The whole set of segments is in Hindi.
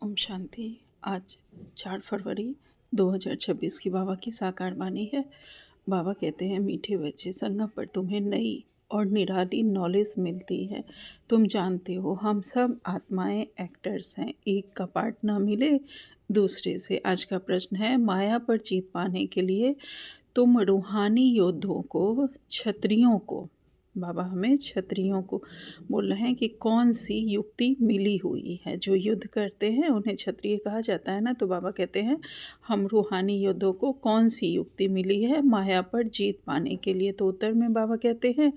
ओम शांति। आज 4 फरवरी 2026 की बाबा की साकार वाणी है। बाबा कहते हैं, मीठे बच्चे, संगम पर तुम्हें नई और निराली नॉलेज मिलती है। तुम जानते हो हम सब आत्माएं एक्टर्स हैं, एक का पार्ट ना मिले दूसरे से। आज का प्रश्न है, माया पर जीत पाने के लिए तुम रूहानी योद्धों को, क्षत्रियों को, बाबा हमें क्षत्रियों को बोल रहे हैं कि कौन सी युक्ति मिली हुई है। जो युद्ध करते हैं उन्हें क्षत्रिय कहा जाता है ना। तो बाबा कहते हैं हम रूहानी योद्धों को कौन सी युक्ति मिली है माया पर जीत पाने के लिए। तो उत्तर में बाबा कहते हैं,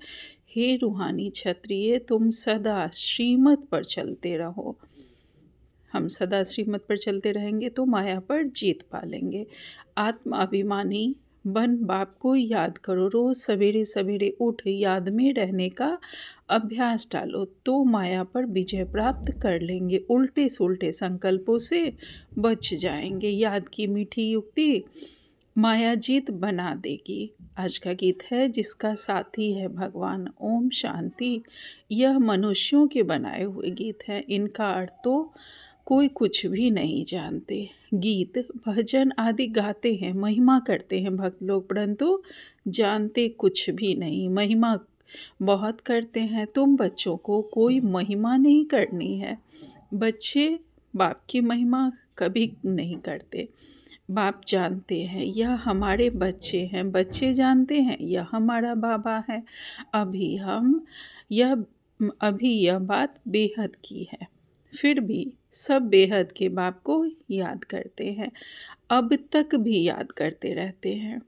हे रूहानी क्षत्रिय, तुम सदा श्रीमत पर चलते रहो। हम सदा श्रीमत पर चलते रहेंगे तो माया पर जीत पा लेंगे। आत्माभिमानी बन बाप को याद करो। रोज सवेरे सवेरे उठ याद में रहने का अभ्यास डालो तो माया पर विजय प्राप्त कर लेंगे। उल्टे सुल्टे संकल्पों से बच जाएंगे। याद की मीठी युक्ति माया जीत बना देगी। आज का गीत है, जिसका साथी है भगवान। ओम शांति। यह मनुष्यों के बनाए हुए गीत हैं। इनका अर्थ तो कोई कुछ भी नहीं जानते। गीत भजन आदि गाते हैं, महिमा करते हैं भक्त लोग, परंतु जानते कुछ भी नहीं। महिमा बहुत करते हैं। तुम बच्चों को कोई महिमा नहीं करनी है। बच्चे बाप की महिमा कभी नहीं करते। बाप जानते हैं यह हमारे बच्चे हैं, बच्चे जानते हैं यह हमारा बाबा है। अभी हम यह अभी यह बात बेहद की है, फिर भी सब बेहद के बाप को याद करते हैं, अब तक भी याद करते रहते हैं।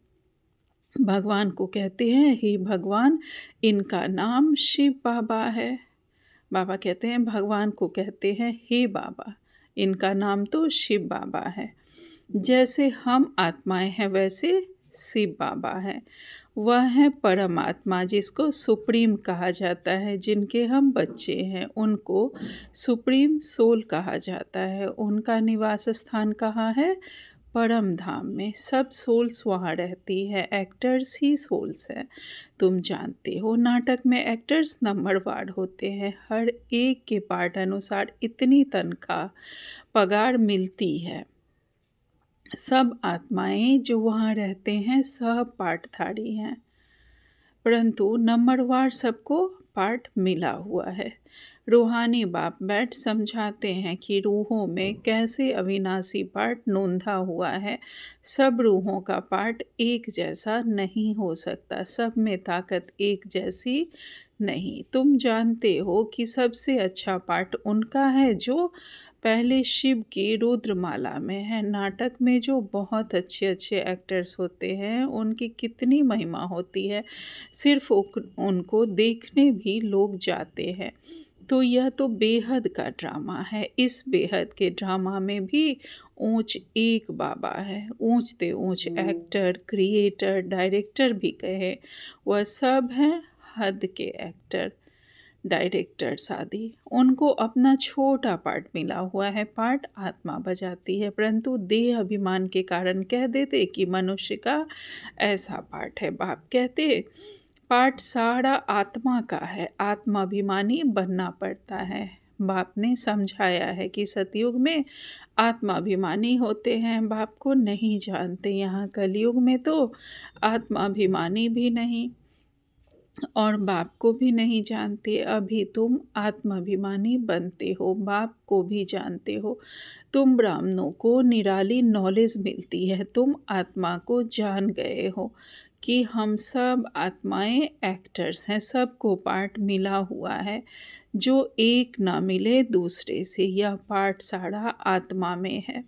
भगवान को कहते हैं, हे भगवान, इनका नाम शिव बाबा है। बाबा कहते हैं, भगवान को कहते हैं, हे बाबा, इनका नाम तो शिव बाबा है। जैसे हम आत्माएं हैं वैसे शिव बाबा है। वह है परमात्मा, जिसको सुप्रीम कहा जाता है। जिनके हम बच्चे हैं उनको सुप्रीम सोल कहा जाता है। उनका निवास स्थान कहाँ है? परम धाम में। सब सोल्स वहाँ रहती है, एक्टर्स ही सोल्स हैं। तुम जानते हो नाटक में एक्टर्स नंबरवार होते हैं। हर एक के पार्ट अनुसार इतनी तनख्वाह पगार मिलती है। सब आत्माएं जो वहाँ रहते हैं सब पाठधारी हैं, परंतु नंबरवार सबको पाठ मिला हुआ है। रूहानी बाप बैठ समझाते हैं कि रूहों में कैसे अविनाशी पाठ नोंधा हुआ है। सब रूहों का पाठ एक जैसा नहीं हो सकता, सब में ताकत एक जैसी नहीं। तुम जानते हो कि सबसे अच्छा पाठ उनका है जो पहले शिव की रुद्रमाला में है। नाटक में जो बहुत अच्छे अच्छे एक्टर्स होते हैं उनकी कितनी महिमा होती है, सिर्फ उनको देखने भी लोग जाते हैं। तो यह तो बेहद का ड्रामा है। इस बेहद के ड्रामा में भी ऊंच एक बाबा है। ऊंचते ऊंच एक्टर, क्रिएटर, डायरेक्टर भी कहे, वह सब हैं हद के एक्टर, डायरेक्टर्स आदि। उनको अपना छोटा पार्ट मिला हुआ है, पार्ट आत्मा बजाती है, परंतु देह अभिमान के कारण कह देते कि मनुष्य का ऐसा पार्ट है। बाप कहते पार्ट सारा आत्मा का है, आत्माभिमानी बनना पड़ता है। बाप ने समझाया है कि सतयुग में आत्माभिमानी होते हैं, बाप को नहीं जानते। यहाँ कलयुग में तो आत्माभिमानी भी नहीं और बाप को भी नहीं जानते। अभी तुम आत्माभिमानी बनते हो, बाप को भी जानते हो। तुम ब्राह्मणों को निराली नॉलेज मिलती है। तुम आत्मा को जान गए हो कि हम सब आत्माएं एक्टर्स हैं, सबको पार्ट मिला हुआ है। जो एक ना मिले दूसरे से, यह पार्ट सारा आत्मा में है।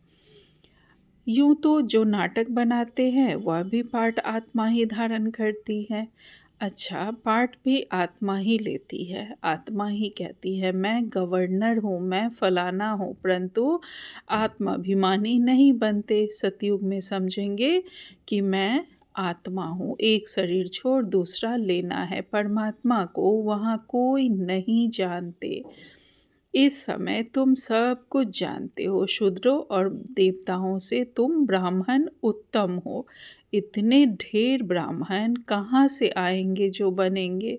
यूं तो जो नाटक बनाते हैं वह भी पार्ट आत्मा ही धारण करती है। अच्छा, पार्ट भी आत्मा ही लेती है। आत्मा ही कहती है मैं गवर्नर हूँ, मैं फलाना हूँ, परंतु आत्माभिमानी नहीं बनते। सतयुग में समझेंगे कि मैं आत्मा हूँ, एक शरीर छोड़ दूसरा लेना है। परमात्मा को वहाँ कोई नहीं जानते। इस समय तुम सब कुछ जानते हो, शूद्रों और देवताओं से तुम ब्राह्मण उत्तम हो। इतने ढेर ब्राह्मण कहाँ से आएंगे जो बनेंगे?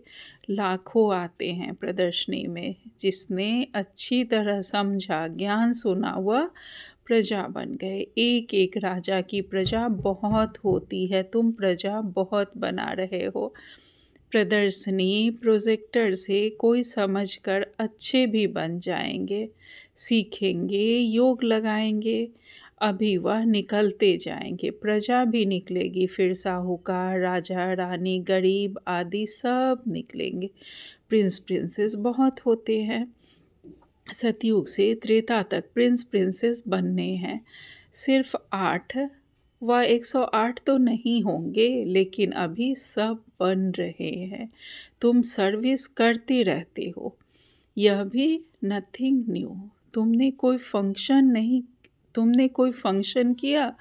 लाखों आते हैं प्रदर्शनी में। जिसने अच्छी तरह समझा, ज्ञान सुना, वह प्रजा बन गए। एक एक राजा की प्रजा बहुत होती है, तुम प्रजा बहुत बना रहे हो। प्रदर्शनी प्रोजेक्टर से कोई समझकर अच्छे भी बन जाएंगे, सीखेंगे, योग लगाएंगे। अभी वह निकलते जाएंगे, प्रजा भी निकलेगी, फिर साहूकार, राजा, रानी, गरीब आदि सब निकलेंगे। प्रिंस प्रिंसेस बहुत होते हैं। सतयुग से त्रेता तक प्रिंस प्रिंसेस बनने हैं। सिर्फ 8 व 108 तो नहीं होंगे, लेकिन अभी सब बन रहे हैं। तुम सर्विस करते रहते हो, यह भी नथिंग न्यू। तुमने कोई फंक्शन किया,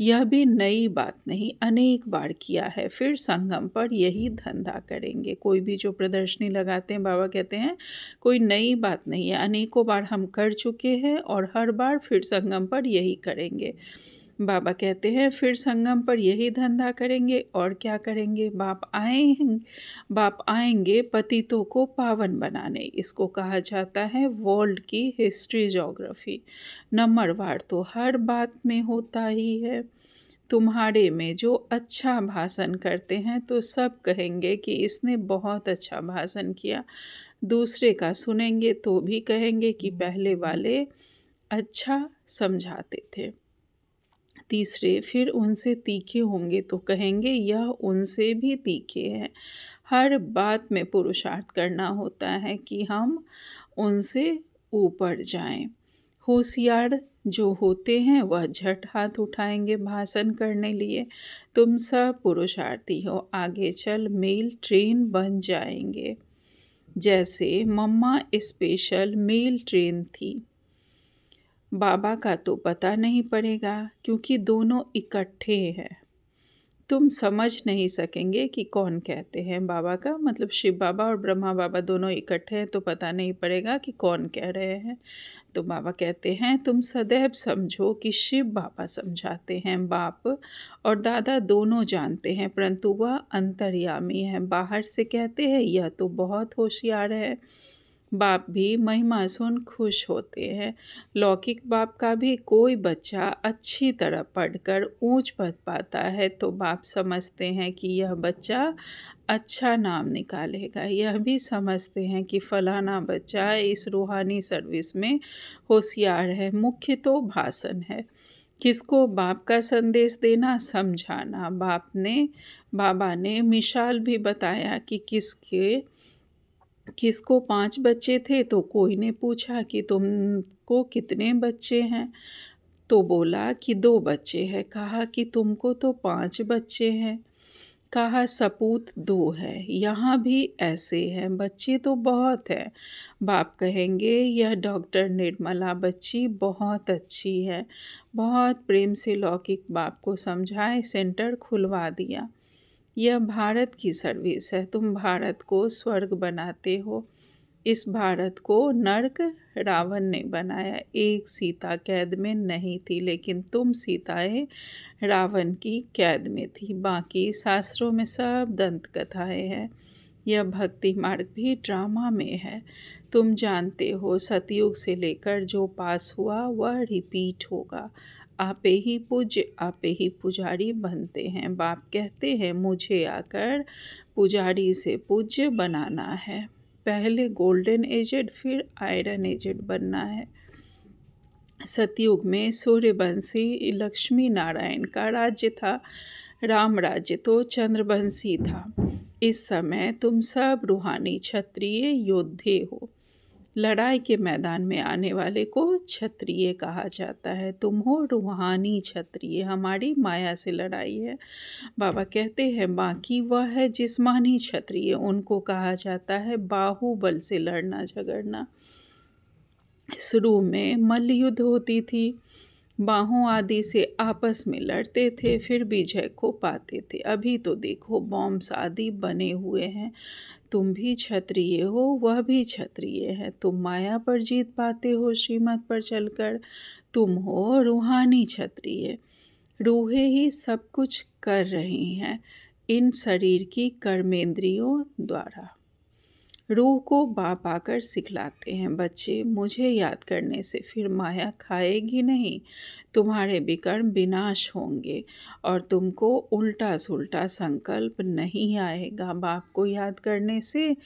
यह भी नई बात नहीं, अनेक बार किया है। फिर संगम पर यही धंधा करेंगे। कोई भी जो प्रदर्शनी लगाते हैं, बाबा कहते हैं कोई नई बात नहीं है, अनेकों बार हम कर चुके हैं और हर बार फिर संगम पर यही करेंगे। बाबा कहते हैं फिर संगम पर यही धंधा करेंगे और क्या करेंगे? बाप आएंगे पतितों को पावन बनाने। इसको कहा जाता है वर्ल्ड की हिस्ट्री ज्योग्राफी। नंबरवार तो हर बात में होता ही है। तुम्हारे में जो अच्छा भाषण करते हैं तो सब कहेंगे कि इसने बहुत अच्छा भाषण किया। दूसरे का सुनेंगे तो भी कहेंगे कि पहले वाले अच्छा समझाते थे। तीसरे फिर उनसे तीखे होंगे तो कहेंगे यह उनसे भी तीखे हैं। हर बात में पुरुषार्थ करना होता है कि हम उनसे ऊपर जाएं। होशियार जो होते हैं वह झट हाथ उठाएंगे भाषण करने लिए। तुम सब पुरुषार्थी हो, आगे चल मेल ट्रेन बन जाएंगे। जैसे मम्मा स्पेशल मेल ट्रेन थी। बाबा का तो पता नहीं पड़ेगा क्योंकि दोनों इकट्ठे हैं। तुम समझ नहीं सकेंगे कि कौन कहते हैं। बाबा का मतलब शिव बाबा और ब्रह्मा बाबा दोनों इकट्ठे हैं तो पता नहीं पड़ेगा कि कौन कह रहे हैं। तो बाबा कहते हैं तुम सदैव समझो कि शिव बाबा समझाते हैं। बाप और दादा दोनों जानते हैं, परंतु वह अंतर्यामी है। बाहर से कहते हैं यह तो बहुत होशियार है। बाप भी महिमा सुन खुश होते हैं। लौकिक बाप का भी कोई बच्चा अच्छी तरह पढ़कर ऊंच पद पाता है तो बाप समझते हैं कि यह बच्चा अच्छा नाम निकालेगा। यह भी समझते हैं कि फलाना बच्चा इस रूहानी सर्विस में होशियार है। मुख्य तो भाषण है, किसको बाप का संदेश देना, समझाना। बाबा ने मिसाल भी बताया कि किसको 5 बच्चे थे तो कोई ने पूछा कि तुमको कितने बच्चे हैं? तो बोला कि 2 बच्चे हैं। कहा कि तुमको तो 5 बच्चे हैं। कहा सपूत 2 है। यहाँ भी ऐसे हैं, बच्चे तो बहुत हैं। बाप कहेंगे यह डॉक्टर निर्मला बच्ची बहुत अच्छी है। बहुत प्रेम से लौकिक बाप को समझाए सेंटर खुलवा दिया। यह भारत की सर्विस है, तुम भारत को स्वर्ग बनाते हो। इस भारत को नर्क रावण ने बनाया। एक सीता कैद में नहीं थी, लेकिन तुम सीताएं रावण की कैद में थी। बाकी शास्त्रों में सब दंत कथाएं हैं। यह भक्ति मार्ग भी ड्रामा में है। तुम जानते हो सतयुग से लेकर जो पास हुआ वह रिपीट होगा। आपे ही पूज्य, आपे ही पुजारी बनते हैं। बाप कहते हैं मुझे आकर पुजारी से पूज्य बनाना है। पहले गोल्डन एजेड फिर आयरन एजेड बनना है। सतयुग में सूर्यवंशी लक्ष्मी नारायण का राज्य था। राम राज्य तो चंद्रवंशी था। इस समय तुम सब रूहानी क्षत्रिय योद्धे हो। लड़ाई के मैदान में आने वाले को क्षत्रिय कहा जाता है। तुम हो रूहानी क्षत्रिय, हमारी माया से लड़ाई है। बाबा कहते हैं बाकी वह है जिस्मानी क्षत्रिय, उनको कहा जाता है बाहुबल से लड़ना झगड़ना। शुरू में मल्ल युद्ध होती थी, बाहों आदि से आपस में लड़ते थे, फिर विजय को पाते थे। अभी तो देखो बॉम्ब्स आदि बने हुए हैं। तुम भी क्षत्रिय हो, वह भी क्षत्रिय है। तुम माया पर जीत पाते हो श्रीमत पर चलकर। तुम हो रूहानी क्षत्रिय। रूहें ही सब कुछ कर रही हैं इन शरीर की कर्मेंद्रियों द्वारा। रूह को बाप आकर सिखलाते हैं, बच्चे मुझे याद करने से फिर माया खाएगी नहीं। तुम्हारे विकर्म विनाश होंगे और तुमको उल्टा सुल्टा संकल्प नहीं आएगा। बाप को याद करने से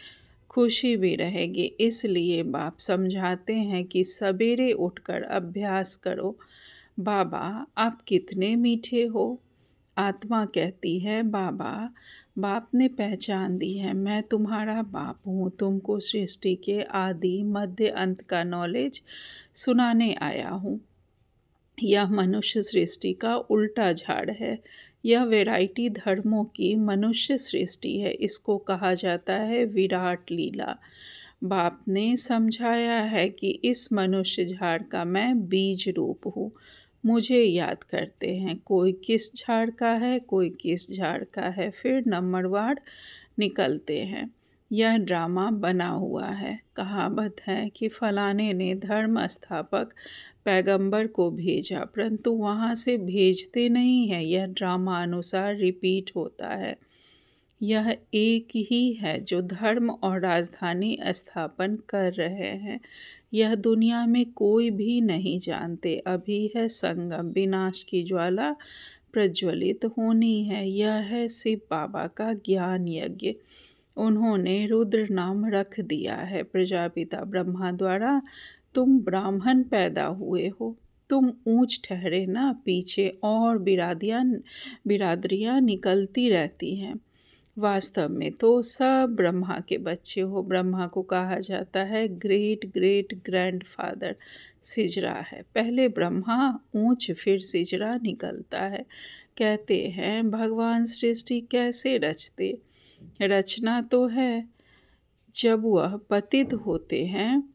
खुशी भी रहेगी। इसलिए बाप समझाते हैं कि सवेरे उठकर अभ्यास करो। बाबा आप कितने मीठे हो। आत्मा कहती है बाबा, बाप ने पहचान दी है, मैं तुम्हारा बाप हूँ। तुमको सृष्टि के आदि मध्य अंत का नॉलेज सुनाने आया हूँ। यह मनुष्य सृष्टि का उल्टा झाड़ है। यह वैरायटी धर्मों की मनुष्य सृष्टि है। इसको कहा जाता है विराट लीला। बाप ने समझाया है कि इस मनुष्य झाड़ का मैं बीज रूप हूँ। मुझे याद करते हैं, कोई किस झाड़ का है, कोई किस झाड़ का है, फिर नंबरवार निकलते हैं। यह ड्रामा बना हुआ है। कहावत है कि फलाने ने धर्म स्थापक पैगंबर को भेजा, परंतु वहाँ से भेजते नहीं है। यह ड्रामा अनुसार रिपीट होता है। यह एक ही है जो धर्म और राजधानी स्थापन कर रहे हैं। यह दुनिया में कोई भी नहीं जानते। अभी है संगम, विनाश की ज्वाला प्रज्वलित होनी है। यह है शिव बाबा का ज्ञान यज्ञ। उन्होंने रुद्र नाम रख दिया है प्रजापिता ब्रह्मा द्वारा। तुम ब्राह्मण पैदा हुए हो, तुम ऊंच ठहरे ना, पीछे और बिरादरियाँ निकलती रहती हैं। वास्तव में तो सब ब्रह्मा के बच्चे हो। ब्रह्मा को कहा जाता है ग्रेट ग्रेट ग्रैंडफादर। सिजरा है, पहले ब्रह्मा ऊंच फिर सिजरा निकलता है। कहते हैं भगवान सृष्टि कैसे रचते। रचना तो है, जब वह पतित होते हैं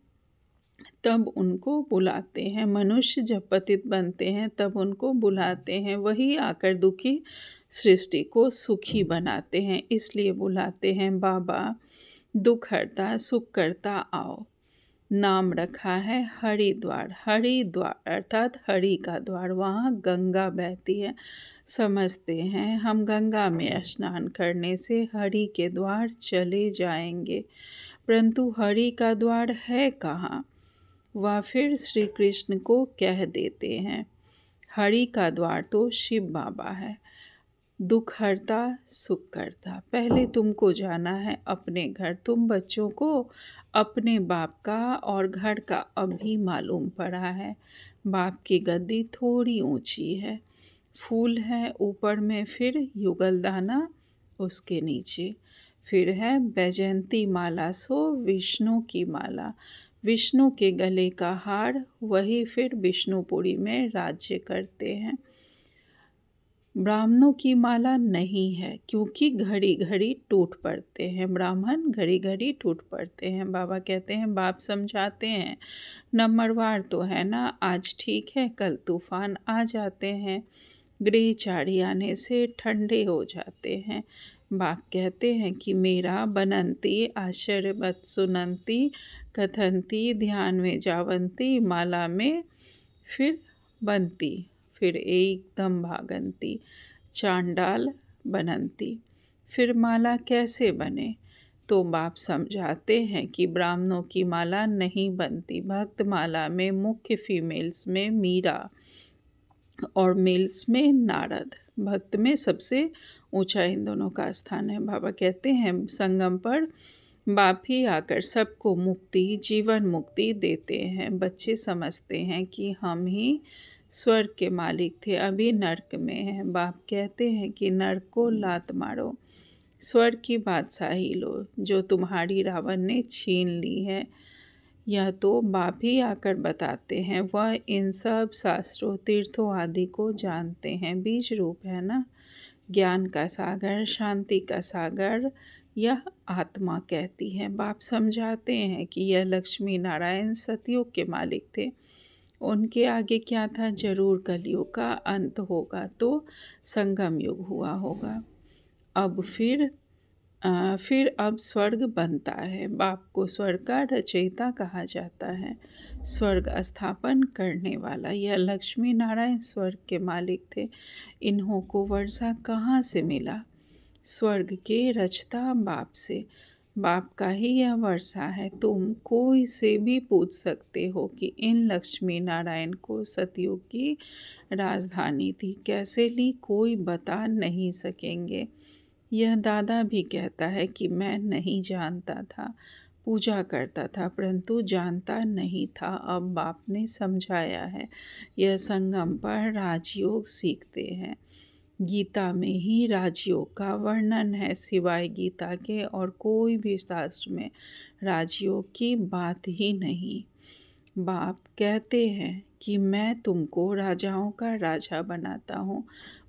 तब उनको बुलाते हैं। मनुष्य जब पतित बनते हैं तब उनको बुलाते हैं। वही आकर दुखी सृष्टि को सुखी बनाते हैं। इसलिए बुलाते हैं बाबा दुख हरता सुख करता आओ। नाम रखा है हरिद्वार। हरिद्वार अर्थात हरि का द्वार। वहाँ गंगा बहती है। समझते हैं हम गंगा में स्नान करने से हरि के द्वार चले जाएंगे, परंतु हरि का द्वार है कहाँ। वह फिर श्री कृष्ण को कह देते हैं हरि का द्वार तो शिव बाबा है, दुख हरता सुख करता। पहले तुमको जाना है अपने घर। तुम बच्चों को अपने बाप का और घर का अभी मालूम पड़ा है। बाप की गद्दी थोड़ी ऊंची है, फूल है ऊपर में, फिर युगलदाना उसके नीचे, फिर है बैजयंती माला सो विष्णु की माला। विष्णु के गले का हार, वही फिर विष्णुपुरी में राज्य करते हैं। ब्राह्मणों की माला नहीं है, क्योंकि घड़ी घड़ी टूट पड़ते हैं। ब्राह्मण घड़ी घड़ी टूट पड़ते हैं। बाबा कहते हैं, बाप समझाते हैं नंबरवार तो है ना, आज ठीक है कल तूफान आ जाते हैं। गृहचारी आने से ठंडे हो जाते हैं। बाप कहते हैं कि मेरा बनंती आश्चर्यवत सुनंती कथंती ध्यान में जावंती माला में फिर बनती, फिर एकदम भागंती चांडाल बनंती। फिर माला कैसे बने, तो बाप समझाते हैं कि ब्राह्मणों की माला नहीं बनती। भक्त माला में मुख्य फीमेल्स में मीरा और मेल्स में नारद। भक्त में सबसे ऊंचा इन दोनों का स्थान है। बाबा कहते हैं संगम पर बाप ही आकर सबको मुक्ति जीवन मुक्ति देते हैं। बच्चे समझते हैं कि हम ही स्वर्ग के मालिक थे, अभी नर्क में हैं। बाप कहते हैं कि नर्क को लात मारो, स्वर्ग की बादशाही लो जो तुम्हारी रावण ने छीन ली है। यह तो बाप ही आकर बताते हैं। वह इन सब शास्त्रों तीर्थों आदि को जानते हैं। बीज रूप है ना, ज्ञान का सागर, शांति का सागर, यह आत्मा कहती है। बाप समझाते हैं कि यह लक्ष्मी नारायण सतयुग के मालिक थे। उनके आगे क्या था, जरूर कलयुग का अंत होगा तो संगम युग हुआ होगा। अब फिर फिर अब स्वर्ग बनता है। बाप को स्वर्ग का रचयिता कहा जाता है, स्वर्ग स्थापन करने वाला। यह लक्ष्मी नारायण स्वर्ग के मालिक थे। इन्हों को वर्षा कहाँ से मिला? स्वर्ग के रचता बाप से। बाप का ही यह वर्षा है। तुम कोई से भी पूछ सकते हो कि इन लक्ष्मी नारायण को सतयुग की राजधानी थी कैसे ली, कोई बता नहीं सकेंगे। यह दादा भी कहता है कि मैं नहीं जानता था, पूजा करता था परंतु जानता नहीं था। अब बाप ने समझाया है। यह संगम पर राजयोग सीखते हैं। गीता में ही राजयोग का वर्णन है, सिवाय गीता के और कोई भी शास्त्र में राजयोग की बात ही नहीं। बाप कहते हैं कि मैं तुमको राजाओं का राजा बनाता हूँ।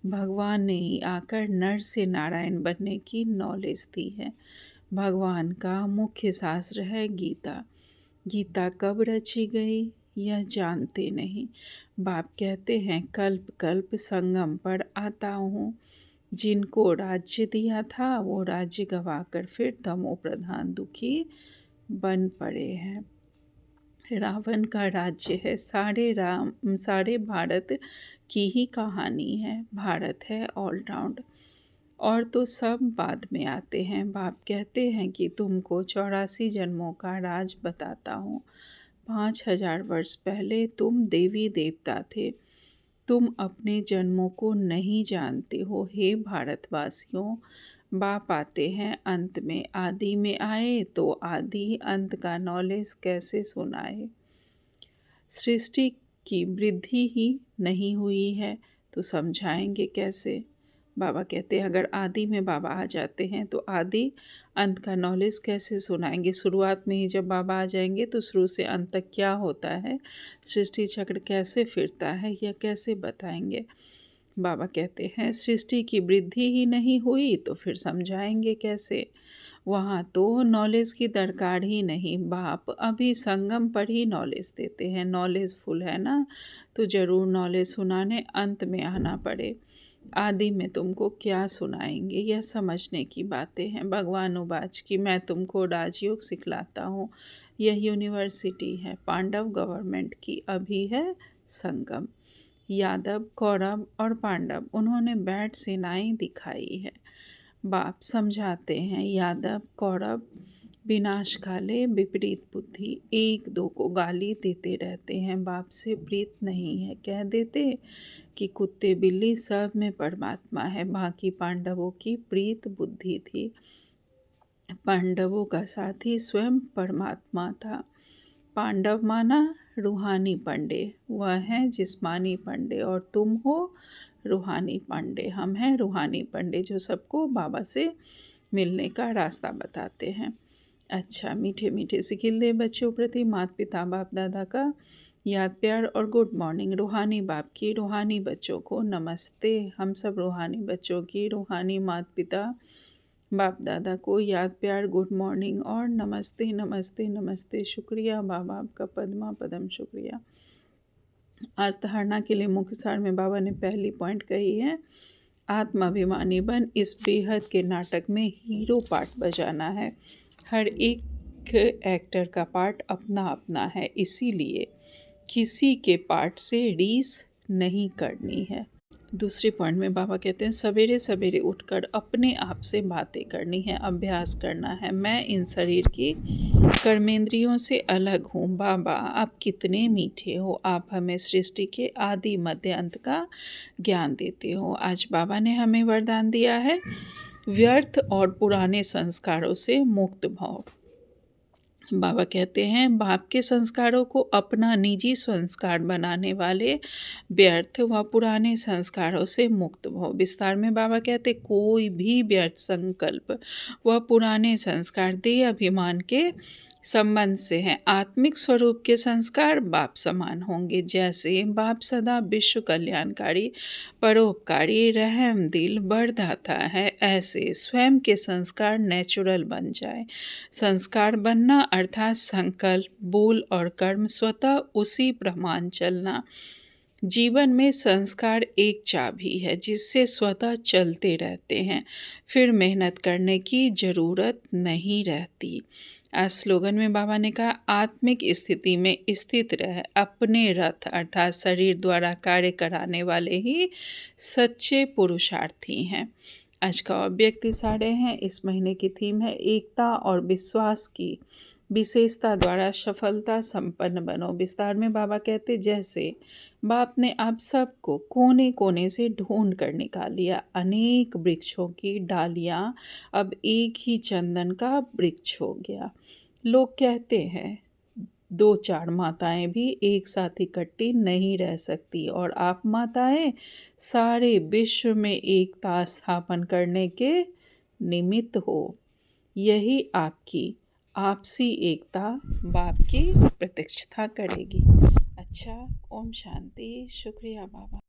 भगवान ने ही आकर नर से नारायण बनने की नॉलेज दी है। भगवान का मुख्य शास्त्र है गीता। गीता कब रची गई यह जानते नहीं। बाप कहते हैं कल्प कल्प संगम पर आता हूँ। जिनको राज्य दिया था वो राज्य गवाकर फिर तमो प्रधान दुखी बन पड़े हैं। रावण का राज्य है। सारे भारत की ही कहानी है। भारत है ऑलराउंड और तो सब बाद में आते हैं। बाप कहते हैं कि तुमको 84 जन्मों का राज बताता हूँ। 5000 वर्ष पहले तुम देवी देवता थे। तुम अपने जन्मों को नहीं जानते हो। हे भारतवासियों, बाप आते हैं अंत में। आदि में आए तो आदि अंत का नॉलेज कैसे सुनाए? सृष्टि की वृद्धि ही नहीं हुई है तो समझाएंगे कैसे? बाबा कहते हैं अगर आदि में बाबा आ जाते हैं तो आदि अंत का नॉलेज कैसे सुनाएंगे? शुरुआत में ही जब बाबा आ जाएंगे तो शुरू से अंत तक क्या होता है, सृष्टि चक्र कैसे फिरता है, यह कैसे बताएंगे? बाबा कहते हैं सृष्टि की वृद्धि ही नहीं हुई तो फिर समझाएंगे कैसे? वहाँ तो नॉलेज की दरकार ही नहीं। बाप अभी संगम पर ही नॉलेज देते हैं। नॉलेज फुल है ना तो ज़रूर नॉलेज सुनाने अंत में आना पड़े। आदि में तुमको क्या सुनाएंगे, यह समझने की बातें हैं। भगवान उवाच कि मैं तुमको राजयोग सिखलाता हूँ। यह यूनिवर्सिटी है पांडव गवर्नमेंट की। अभी है संगम। यादव कौरव और पांडव उन्होंने बैठ सेनाएं दिखाई है। बाप समझाते हैं यादव कौरव विनाश काले विपरीत बुद्धि, एक दो को गाली देते रहते हैं। बाप से प्रीत नहीं है। कह देते कि कुत्ते बिल्ली सब में परमात्मा है। बाकी पांडवों की प्रीत बुद्धि थी। पांडवों का साथी स्वयं परमात्मा था। पांडव माना रूहानी पंडे, वह हैं जिस्मानी पंडे और तुम हो रूहानी पंडे। हम हैं रूहानी पंडे जो सबको बाबा से मिलने का रास्ता बताते हैं। अच्छा, मीठे मीठे से खिलते बच्चों प्रति माता पिता बाप दादा का याद प्यार और गुड मॉर्निंग। रूहानी बाप की रूहानी बच्चों को नमस्ते। हम सब रूहानी बच्चों की रूहानी माता पिता बाप दादा को याद प्यार गुड मॉर्निंग और नमस्ते नमस्ते नमस्ते। शुक्रिया बाबा, आपका पद्मा पदम शुक्रिया। आज धारणा के लिए मुख्य सार में बाबा ने पहली पॉइंट कही है, आत्माभिमानी बन इस बेहद के नाटक में हीरो पार्ट बजाना है। हर एक एक्टर का पार्ट अपना अपना है, इसीलिए किसी के पार्ट से रीस नहीं करनी है। दूसरे पॉइंट में बाबा कहते हैं सवेरे सवेरे उठकर अपने आप से बातें करनी है, अभ्यास करना है। मैं इन शरीर की कर्मेंद्रियों से अलग हूँ। बाबा आप कितने मीठे हो, आप हमें सृष्टि के आदि मध्य अंत का ज्ञान देते हो। आज बाबा ने हमें वरदान दिया है व्यर्थ और पुराने संस्कारों से मुक्त भाव। बाबा कहते हैं बाप के संस्कारों को अपना निजी संस्कार बनाने वाले व्यर्थ व पुराने संस्कारों से मुक्त भव। विस्तार में बाबा कहते कोई भी व्यर्थ संकल्प व पुराने संस्कार देह अभिमान के संबंध से हैं। आत्मिक स्वरूप के संस्कार बाप समान होंगे। जैसे बाप सदा विश्व कल्याणकारी परोपकारी रहम दिल बरदाता है, ऐसे स्वयं के संस्कार नेचुरल बन जाए। संस्कार बनना अर्थात संकल्प बोल और कर्म स्वतः उसी प्रमाण चलना। जीवन में संस्कार एक चाबी है जिससे स्वतः चलते रहते हैं, फिर मेहनत करने की ज़रूरत नहीं रहती। स्लोगन में बाबा ने कहा, आत्मिक स्थिति में स्थित रह अपने रथ अर्थात शरीर द्वारा कार्य कराने वाले ही सच्चे पुरुषार्थी हैं। आज का व्यक्ति सारे हैं। इस महीने की थीम है एकता और विश्वास की विशेषता द्वारा सफलता संपन्न बनो। विस्तार में बाबा कहते, जैसे बाप ने आप सबको कोने कोने से ढूंढ कर निकाल लिया, अनेक वृक्षों की डालियां अब एक ही चंदन का वृक्ष हो गया। लोग कहते हैं दो चार माताएं भी एक साथ इकट्ठी नहीं रह सकती, और आप माताएं सारे विश्व में एकता स्थापन करने के निमित्त हो। यही आपकी आपसी एकता बाप की प्रतिष्ठा करेगी। अच्छा, ओम शांति। शुक्रिया बाबा।